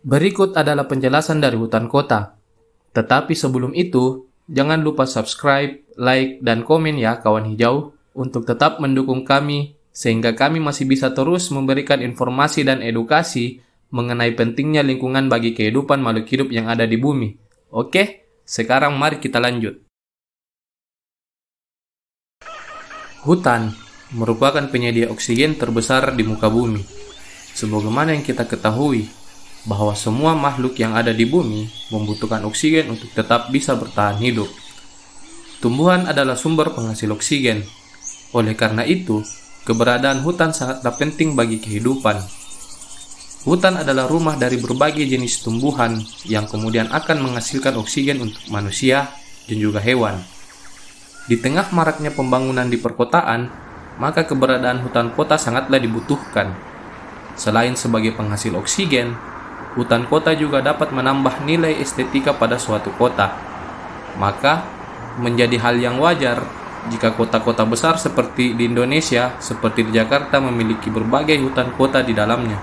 Berikut adalah penjelasan dari hutan kota. Tetapi sebelum itu, jangan lupa subscribe, like, dan komen ya kawan hijau untuk tetap mendukung kami sehingga kami masih bisa terus memberikan informasi dan edukasi mengenai pentingnya lingkungan bagi kehidupan makhluk hidup yang ada di bumi. Oke, sekarang mari kita lanjut. Hutan merupakan penyedia oksigen terbesar di muka bumi. Sebagaimana yang kita ketahui, bahwa semua makhluk yang ada di bumi membutuhkan oksigen untuk tetap bisa bertahan hidup. Tumbuhan adalah sumber penghasil oksigen. Oleh karena itu, keberadaan hutan sangatlah penting bagi kehidupan. Hutan adalah rumah dari berbagai jenis tumbuhan yang kemudian akan menghasilkan oksigen untuk manusia dan juga hewan. Di tengah maraknya pembangunan di perkotaan, maka keberadaan hutan kota sangatlah dibutuhkan. Selain sebagai penghasil oksigen, hutan kota juga dapat menambah nilai estetika pada suatu kota. Maka, menjadi hal yang wajar jika kota-kota besar seperti di Indonesia, seperti di Jakarta memiliki berbagai hutan kota di dalamnya.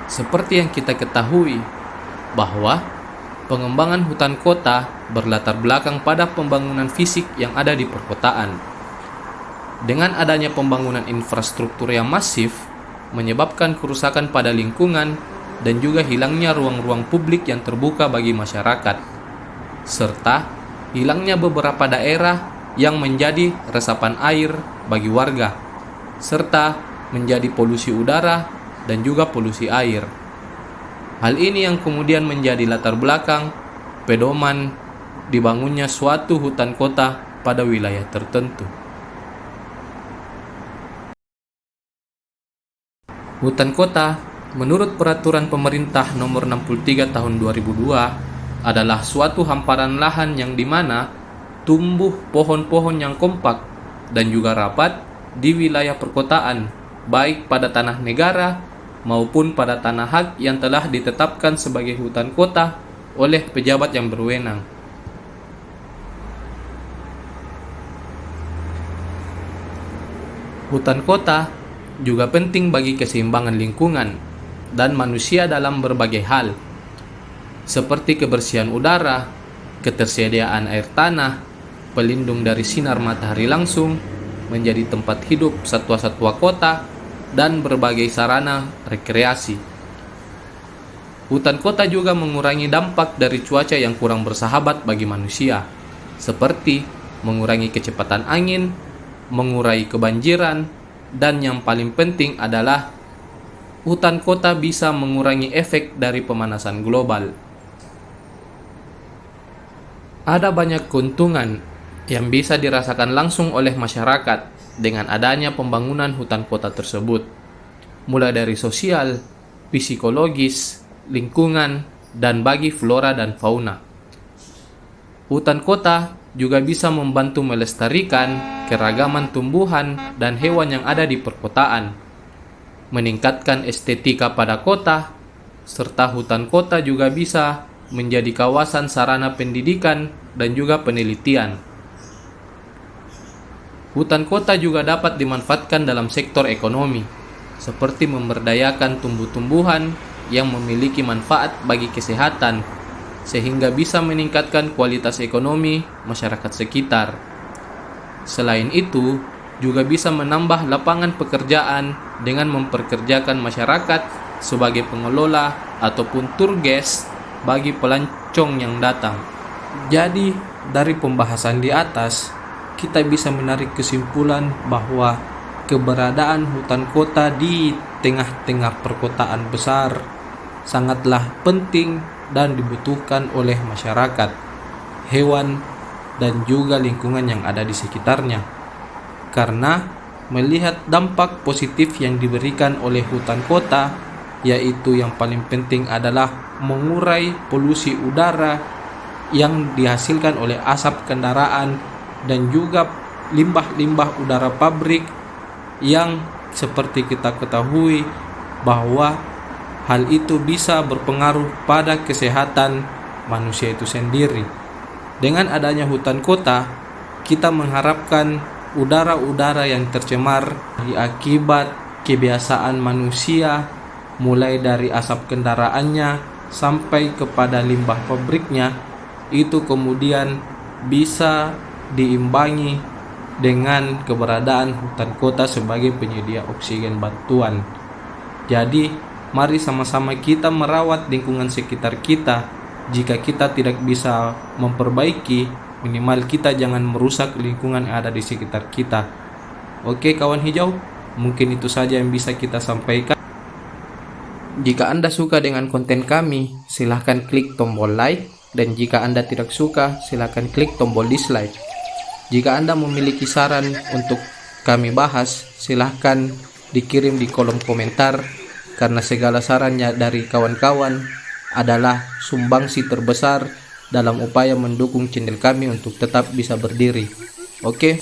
Seperti yang kita ketahui, bahwa pengembangan hutan kota berlatar belakang pada pembangunan fisik yang ada di perkotaan. Dengan adanya pembangunan infrastruktur yang masif, menyebabkan kerusakan pada lingkungan dan juga hilangnya ruang-ruang publik yang terbuka bagi masyarakat, serta hilangnya beberapa daerah yang menjadi resapan air bagi warga, serta menjadi polusi udara dan juga polusi air. Hal ini yang kemudian menjadi latar belakang pedoman dibangunnya suatu hutan kota pada wilayah tertentu. Hutan kota menurut Peraturan Pemerintah Nomor 63 Tahun 2002 adalah suatu hamparan lahan yang dimana tumbuh pohon-pohon yang kompak dan juga rapat di wilayah perkotaan, baik pada tanah negara maupun pada tanah hak yang telah ditetapkan sebagai hutan kota oleh pejabat yang berwenang. Hutan kota juga penting bagi keseimbangan lingkungan dan manusia dalam berbagai hal, seperti kebersihan udara, ketersediaan air tanah, pelindung dari sinar matahari langsung, menjadi tempat hidup satwa-satwa kota, dan berbagai sarana rekreasi. Hutan kota juga mengurangi dampak dari cuaca yang kurang bersahabat bagi manusia, seperti mengurangi kecepatan angin, mengurai kebanjiran, dan yang paling penting adalah hutan kota bisa mengurangi efek dari pemanasan global. Ada banyak keuntungan yang bisa dirasakan langsung oleh masyarakat dengan adanya pembangunan hutan kota tersebut, mulai dari sosial, psikologis, lingkungan, dan bagi flora dan fauna. Hutan kota juga bisa membantu melestarikan keragaman tumbuhan dan hewan yang ada di perkotaan, meningkatkan estetika pada kota, serta hutan kota juga bisa menjadi kawasan sarana pendidikan dan juga penelitian. Hutan kota juga dapat dimanfaatkan dalam sektor ekonomi, seperti memberdayakan tumbuh-tumbuhan yang memiliki manfaat bagi kesehatan, sehingga bisa meningkatkan kualitas ekonomi masyarakat sekitar. Selain itu, juga bisa menambah lapangan pekerjaan dengan memperkerjakan masyarakat sebagai pengelola ataupun tour guest bagi pelancong yang datang. Jadi, dari pembahasan di atas, kita bisa menarik kesimpulan bahwa keberadaan hutan kota di tengah-tengah perkotaan besar sangatlah penting dan dibutuhkan oleh masyarakat, hewan, dan juga lingkungan yang ada di sekitarnya. Karena melihat dampak positif yang diberikan oleh hutan kota, yaitu yang paling penting adalah mengurai polusi udara yang dihasilkan oleh asap kendaraan dan juga limbah-limbah udara pabrik yang seperti kita ketahui bahwa hal itu bisa berpengaruh pada kesehatan manusia itu sendiri. Dengan adanya hutan kota, kita mengharapkan udara-udara yang tercemar akibat kebiasaan manusia mulai dari asap kendaraannya sampai kepada limbah pabriknya, itu kemudian bisa diimbangi dengan keberadaan hutan kota sebagai penyedia oksigen bantuan. Jadi, mari sama-sama kita merawat lingkungan sekitar kita. Jika kita tidak bisa memperbaiki, minimal kita jangan merusak lingkungan yang ada di sekitar kita. Oke kawan hijau, mungkin itu saja yang bisa kita sampaikan. Jika Anda suka dengan konten kami, silahkan klik tombol like, dan jika Anda tidak suka, silahkan klik tombol dislike. Jika Anda memiliki saran untuk kami bahas, silahkan dikirim di kolom komentar, karena segala sarannya dari kawan-kawan adalah sumbangsi terbesar dalam upaya mendukung channel kami untuk tetap bisa berdiri. Oke?